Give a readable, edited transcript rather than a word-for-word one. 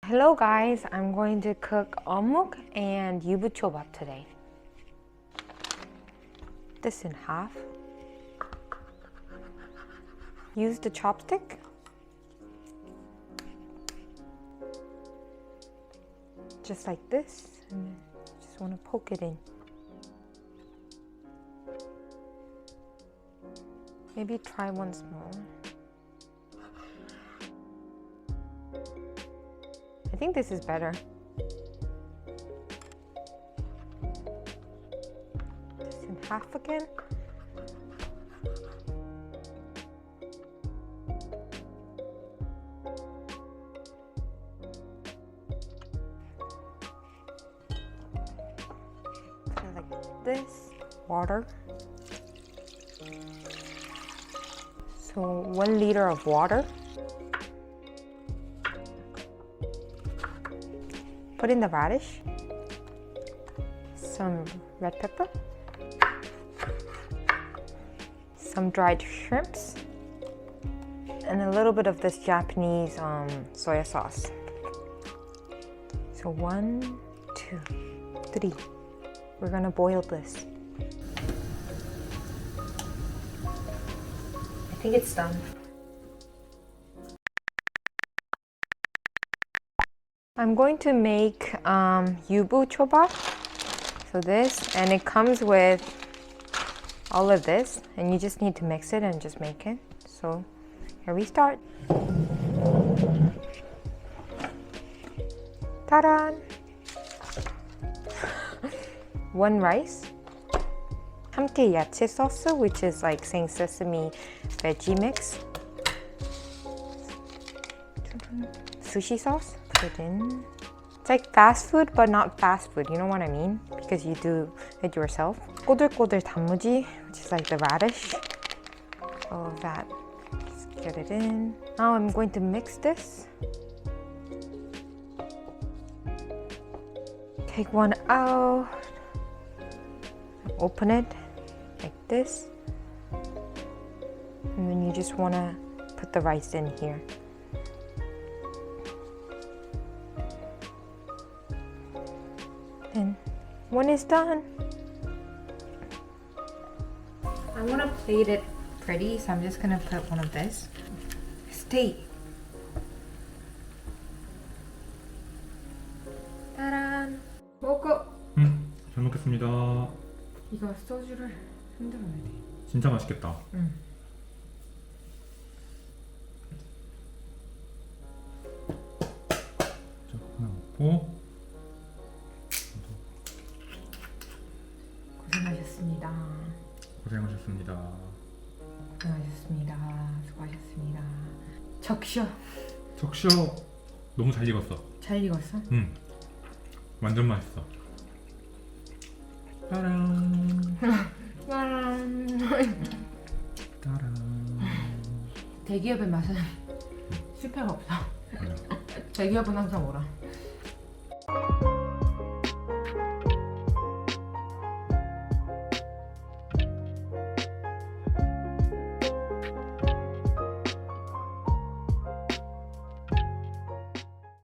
Hello guys, I'm going to cook 어묵 and 유부 초밥 today. This in half. Use the chopstick. Just like this, and just want to poke it in. Maybe try one small. I think this is better. This in half again. Like this. Water. So 1 liter of water. Put in the radish, some red pepper, some dried shrimps, and a little bit of this Japanese soy sauce. So 1, 2, 3. We're gonna boil this. I think it's done. I'm going to make yubu chobap. So this, and it comes with all of this, and you just need to mix it and just make it. So here we start. Ta-da! 1 rice. 함께 야채 sauce, which is like saying sesame veggie mix. Sushi sauce. Put it in. It's like fast food, but not fast food. You know what I mean? Because you do it yourself. 꼬들꼬들 단무지, which is like the radish. All of that. Just get it in. Now I'm going to mix this. Take one out. Open it like this. And then you just want to put the rice in here. And when it's done, I want to plate it pretty, so I'm just gonna put one of this. Stay. 따란. 먹어. 잘 먹겠습니다. 이거 소주를 흔들어야 돼. 진짜 맛있겠다. 자, 하나 먹고. 고생하셨습니다. 고생하셨습니다. 고생하셨습니다. 수고하셨습니다. 적셔. 적셔. 너무 잘 익었어. 잘 익었어? 응. 완전 맛있어. 따란. 짜란. 따란. 대기업의 맛은 실패가 없어. 대기업은 항상 오라.